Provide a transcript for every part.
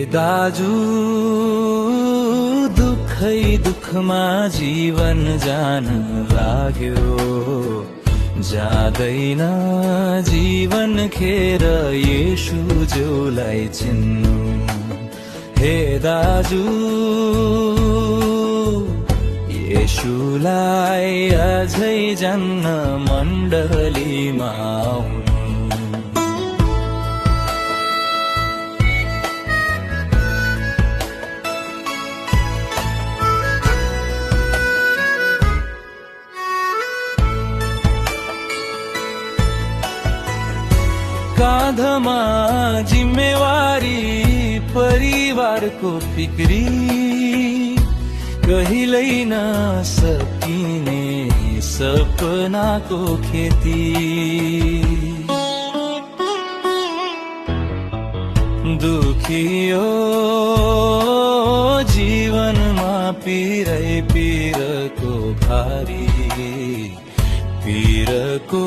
दाजु दुखै दुखमा जीवन जान लाग्यो, जाँदैन जीवन खेर येशू जोलाई चिन्नु। हे दाजु येशूलाई अझै जान्न मण्डलीमा आउनु। काँधमा जिम्मेवारी परिवारको फिक्री, कहिल्यै नसकिने सपनाको खेती। दुखियो जीवनमा पिरै पिरको भारी, पिरको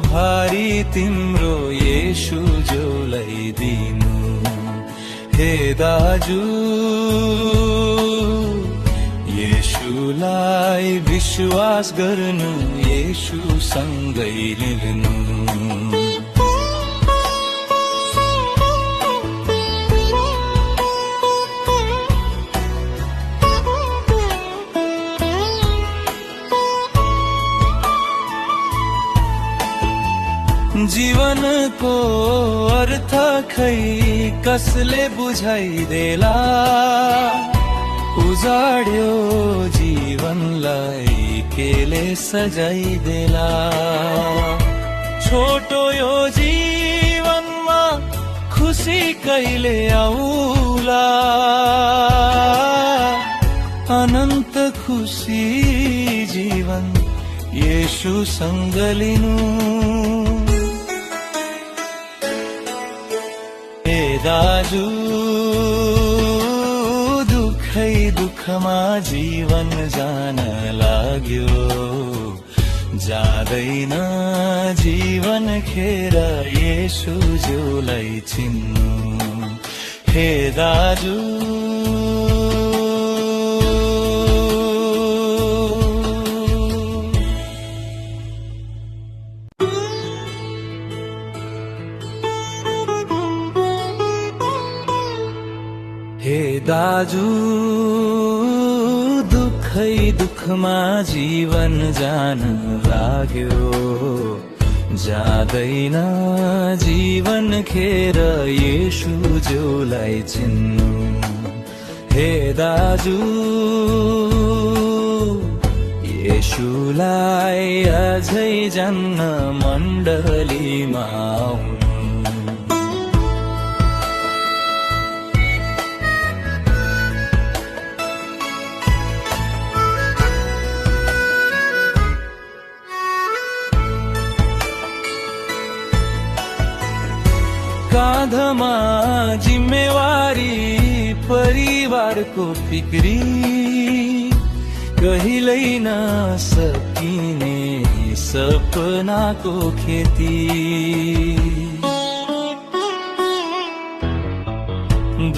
भारी तिम्रो येशू जोलाई दिनु। हे दाजु येशूलाई विश्वास गर्नु, येशू सँगै लिनु। जीवनको अर्थ खै कसले बुझाइदेला, उजाड्यो जीवनलाई केले सजाइदेला। छोटो यो जीवनमा खुसी कहिले आउला, अनन्त खुसी जीवन येशू सँग लिनु। हे दाजु दुखै दुखमा जीवन जान लाग्यो, जाँदैन जीवन खेर येशू जोलाई चिन्नु। हे दाजु हे दाजु दुखै दुखमा जीवन जान लाग्यो, जाँदैन जीवन खेर येशू जोलाई चिन्नु। हे दाजु येशूलाई अझै जान्न मण्डलीमा आउनु। काँधमा जिम्मेवारी परिवारको फिक्री, कहिल्यै नसकिने सपनाको खेती।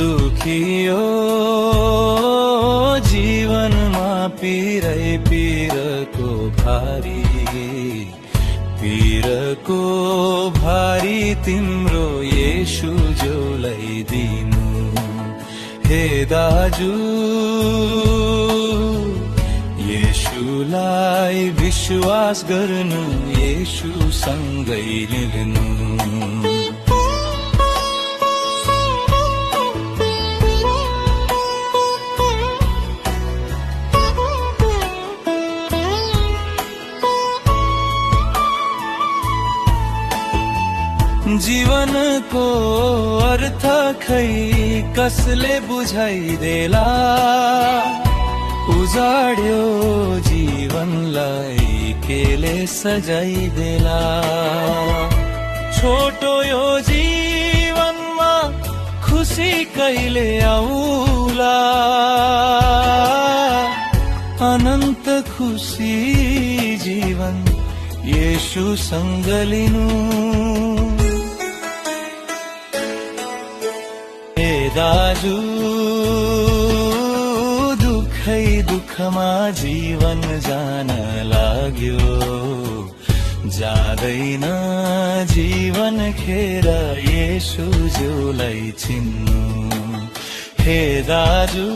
दुखियो जीवनमा पिरै पिरको भारी, पिरको भारी तिम्रो येशू जोलाई दिनु। हे दाजु येशूलाई विश्वास गर्नु, येशू सँगै लिनु। जीवनको अर्थ खै कसले बुझाइदेला, उजाड्यो जीवनलाई केले सजाइदेला। छोटो यो जीवनमा खुसी कहिले आउला, अनन्त खुसी जीवन येशू सँग लिनु। दाजु दुखै दुखमा जीवन जान लाग्यो, जाँदैन जीवन खेर येशूज्यूलाई चिन्नु। हे दाजु